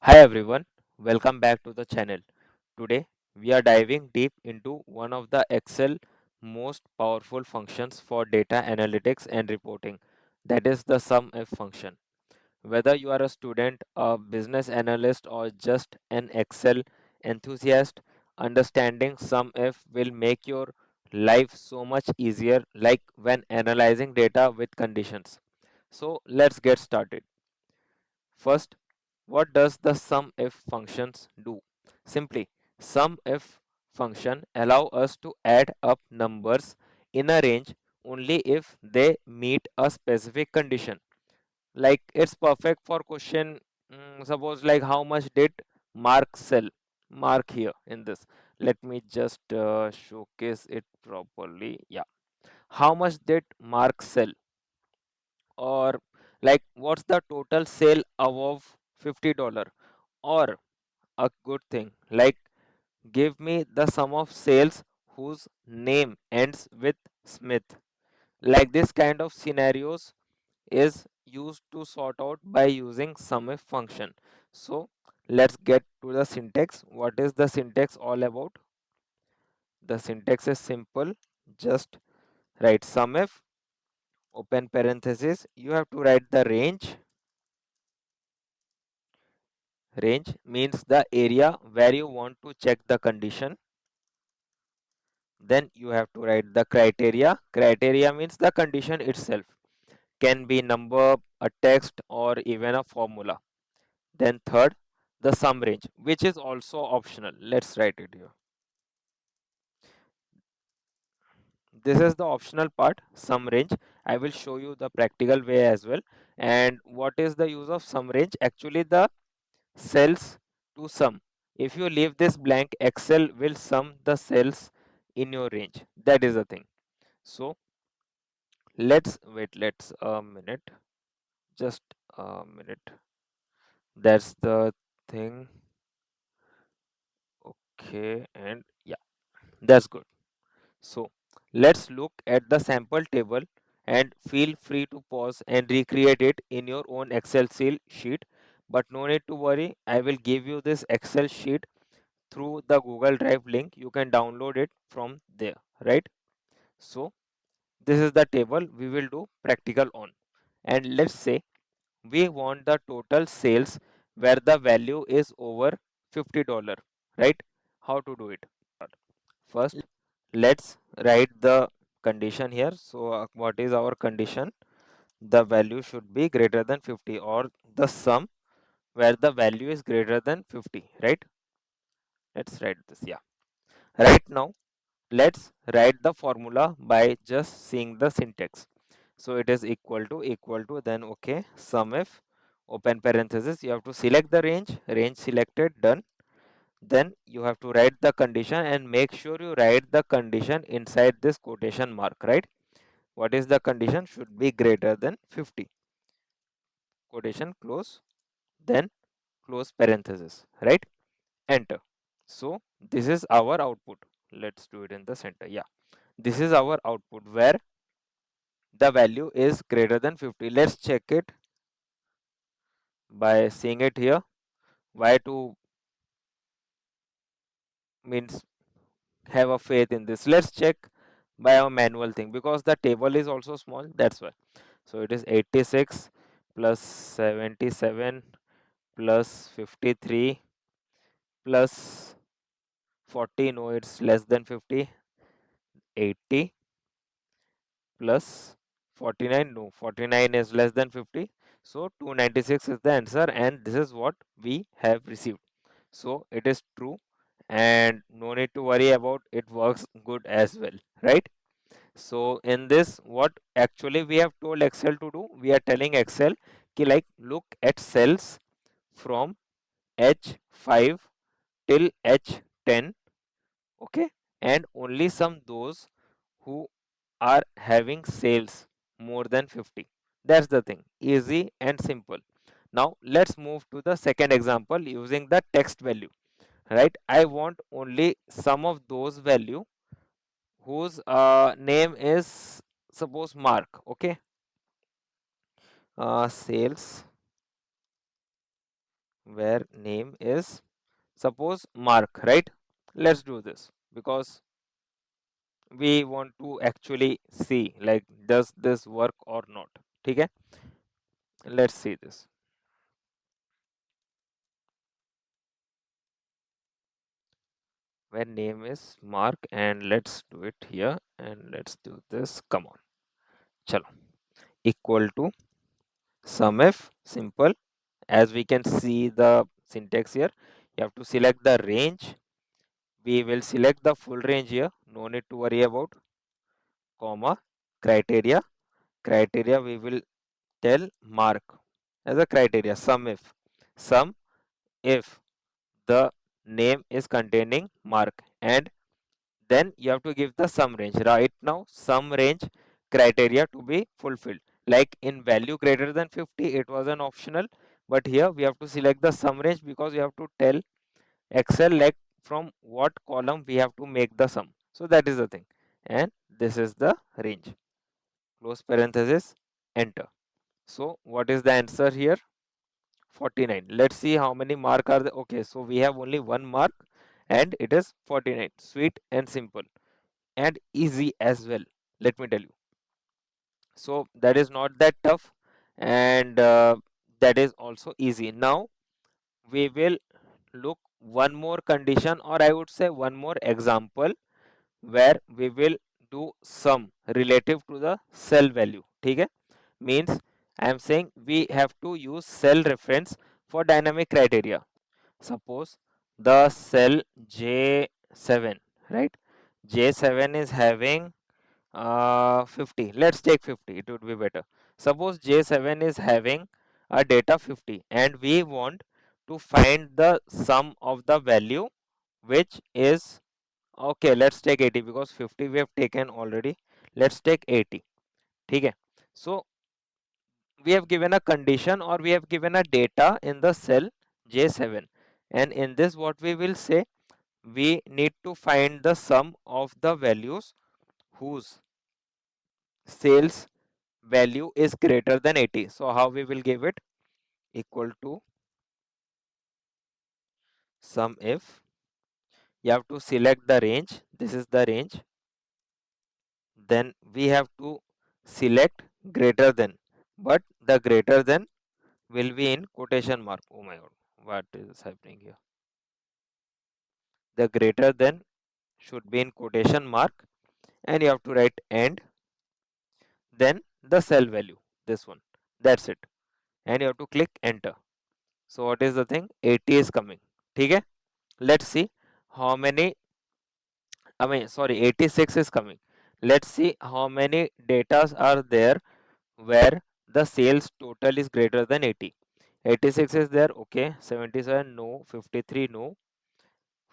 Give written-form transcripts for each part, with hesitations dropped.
Hi everyone, welcome back to the channel. Today we are diving deep into one of the Excel most powerful functions for data analytics and reporting, that is the SUMIF function. Whether you are a student, a business analyst, or just an Excel enthusiast, understanding SUMIF will make your life so much easier, like when analyzing data with conditions. So let's get started. First, what does the SUMIF functions do? Simply, SUMIF function allow us to add up numbers in a range only if they meet a specific condition. Like it's perfect for question, suppose like how much did Mark sell? Mark here in this. Let me just showcase it properly. Yeah. How much did Mark sell? Or like what's the total sale above $50? Or a good thing like give me the sum of sales whose name ends with Smith. Like this kind of scenarios is used to sort out by using SUMIF function. So let's get to the syntax. What is the syntax all about? The syntax is simple. Just write SUMIF, open parenthesis. You have to write the range. Range means the area where you want to check the condition. Then you have to write the criteria. Criteria means the condition itself. Can be number, a text, or even a formula. Then third, the sum range, which is also optional. Let's write it here. This is the optional part, sum range. I will show you the practical way as well. And what is the use of sum range? Actually, the cells to sum. If you leave this blank, Excel will sum the cells in your range. That is the thing. So let's a minute, just a minute. That's the thing. Okay, and yeah, that's good. So let's look at the sample table and feel free to pause and recreate it in your own Excel sheet. But no need to worry, I will give you this Excel sheet through the Google Drive link. You can download it from there, right? So this is the table we will do practical on. And let's say we want the total sales where the value is over $50, right? How to do it? First, let's write the condition here. So what is our condition? The value should be greater than 50, or the sum where the value is greater than 50, right? Let's write this. Yeah, right. Now let's write the formula by just seeing the syntax. So it is equal to, then okay, sum if, open parenthesis, you have to select the range selected, done. Then you have to write the condition and make sure you write the condition inside this quotation mark, right? What is the condition? Should be greater than 50. Quotation close, then close parenthesis, right? Enter. So this is our output. Let's do it in the center. Yeah, this is our output where the value is greater than 50. Let's check it by seeing it here. Why to means have a faith in this? Let's check by a manual thing because the table is also small. That's why. So it is 86 plus 77 plus 53 plus 40. No, it's less than 50. 80 plus 49. No, 49 is less than 50. So 296 is the answer, and this is what we have received. So it is true, and no need to worry about it, works good as well, right? So in this, what actually we have told Excel to do, we are telling Excel ki like look at cells from H5 till H10, okay, and only some those who are having sales more than 50. That's the thing, easy and simple. Now let's move to the second example using the text value, right? I want only some of those value whose name is suppose Mark, okay? Sales where name is suppose Mark, right? Let's do this because we want to actually see like does this work or not. Okay, let's see this. Where name is Mark, and let's do it here, and let's do this. Come on, chalo. Equal to SUMIF, simple. As we can see the syntax here, you have to select the range. We will select the full range here, no need to worry about, comma, criteria. Criteria we will tell Mark as a criteria, sum if the name is containing Mark, and then you have to give the sum range. Right now sum range criteria to be fulfilled, like in value greater than 50 it was an optional, but here we have to select the sum range because we have to tell Excel like from what column we have to make the sum. So that is the thing, and this is the range, close parenthesis, enter. So what is the answer here? 49. Let's see how many mark are there. Okay, so we have only one mark and it is 49. Sweet and simple and easy as well, let me tell you. So that is not that tough, and that is also easy. Now we will look one more condition, or I would say one more example, where we will do sum relative to the cell value. Okay, means I am saying we have to use cell reference for dynamic criteria. Suppose the cell J7, right? J7 is having 50. Let's take 50, it would be better. Suppose J7 is having a data 50 and we want to find the sum of the value, which is, okay, let's take 80 because 50 we have taken already. Let's take 80. Okay. So we have given a condition, or we have given a data in the cell J7, and in this what we will say, we need to find the sum of the values whose sales value is greater than 80. So how we will give it? Equal to sum if, you have to select the range, this is the range, then we have to select greater than, but the greater than will be in quotation mark. Oh my god, what is happening here? The greater than should be in quotation mark, and you have to write and, then the cell value, this one, that's it, and you have to click enter. So what is the thing? 80 is coming. Okay, let's see how many, I mean sorry, 86 is coming. Let's see how many datas are there where the sales total is greater than 80. 86 is there, okay. 77 no, 53 no,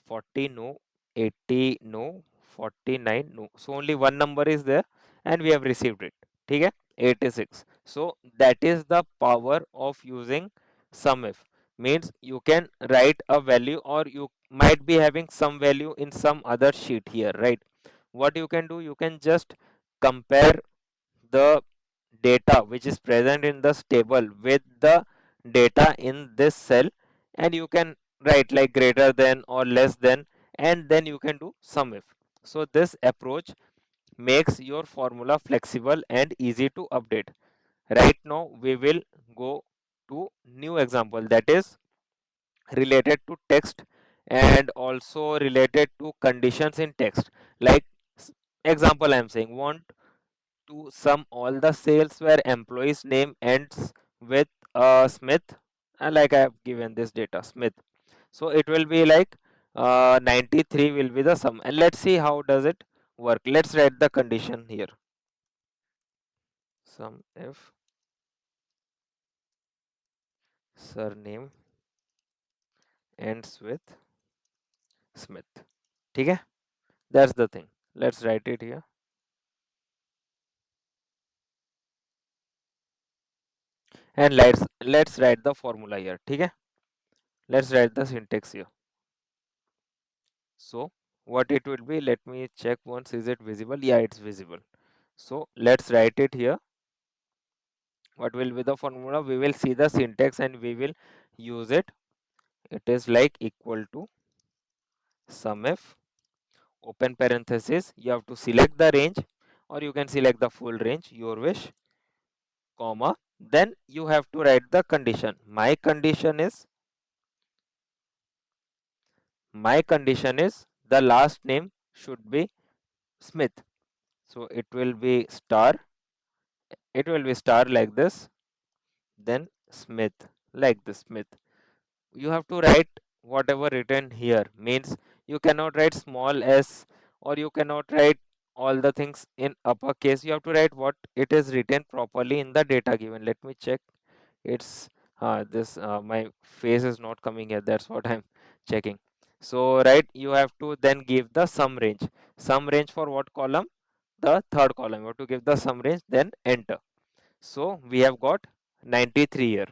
40 no, 80 no, 49 no. So only one number is there and we have received it. Okay, 86. So that is the power of using SUMIF. Means you can write a value, or you might be having some value in some other sheet here, right? What you can do, you can just compare the data which is present in this table with the data in this cell, and you can write like greater than or less than, and then you can do sum if. So this approach makes your formula flexible and easy to update. Right now we will go to new example that is related to text, and also related to conditions in text. Like example I am saying, want to sum all the sales where employee's name ends with Smith, and like I have given this data Smith. So it will be like 93 will be the sum, and let's see how does it work. Let's write the condition here. Sum if surname ends with Smith. Okay, that's the thing. Let's write it here, and let's write the formula here. Okay, let's write the syntax here. So what it will be, let me check once, is it visible? Yeah, it's visible. So let's write it here. What will be the formula? We will see the syntax and we will use it. it is like equal to SUMIF, open parenthesis, you have to select the range or you can select the full range, your wish, comma, then you have to write the condition. My condition is the last name should be Smith. So it will be star like this, then Smith, like this Smith. You have to write whatever written here, means you cannot write small s or you cannot write all the things in uppercase. You have to write what it is written properly in the data given. Let me check. It's this my face is not coming here, that's what I'm checking. So right, you have to then give the sum range for what column? The third column. You have to give the sum range, then enter. So we have got 93 here.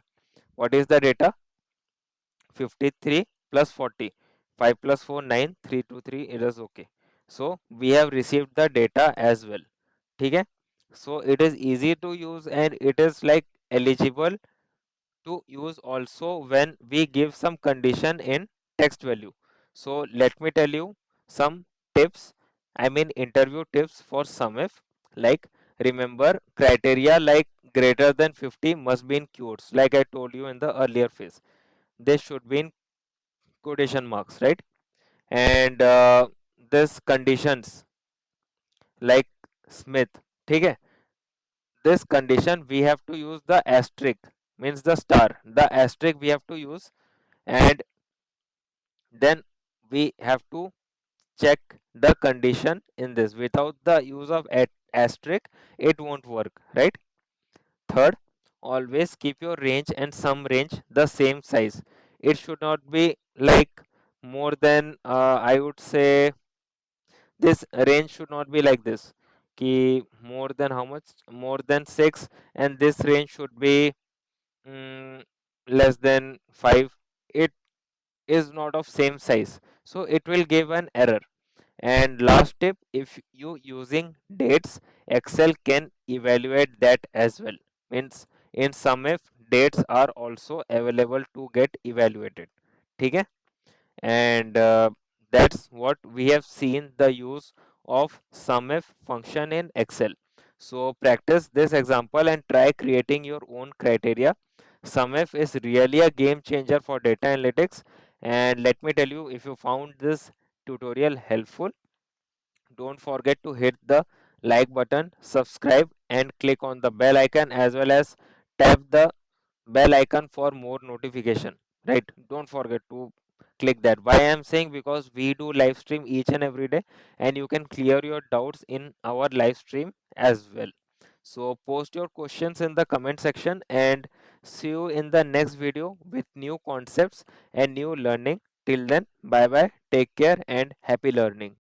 What is the data? 53 plus 40. 5 plus 4 9, 3 to 3, it is okay. So we have received the data as well. Okay. So it is easy to use and it is like eligible to use also when we give some condition in text value. So let me tell you some tips, I mean interview tips for SUMIF. Like, remember criteria like greater than 50 must be in quotes, like I told you in the earlier phase. They should be in quotation marks, right? And this conditions like Smith, okay, this condition we have to use the asterisk, means the star, the asterisk we have to use, and then we have to check the condition in this. Without the use of asterisk it won't work, right? Third, always keep your range and sum range the same size. It should not be like more than I would say this range should not be like this, ki more than how much, more than 6, and this range should be mm, less than 5. It is not of same size, so it will give an error. And last tip, if you using dates, Excel can evaluate that as well. Means in SUMIF, dates are also available to get evaluated. Okay? And that's what we have seen the use of SUMIF function in Excel. So practice this example and try creating your own criteria. SUMIF is really a game changer for data analytics. And let me tell you, if you found this tutorial helpful, don't forget to hit the like button, subscribe, and click on the bell icon, as well as tap the bell icon for more notification. Right, don't forget to click that. Why I am saying, because we do live stream each and every day, and you can clear your doubts in our live stream as well. So post your questions in the comment section, and see you in the next video with new concepts and new learning. Till then, bye bye, take care, and happy learning.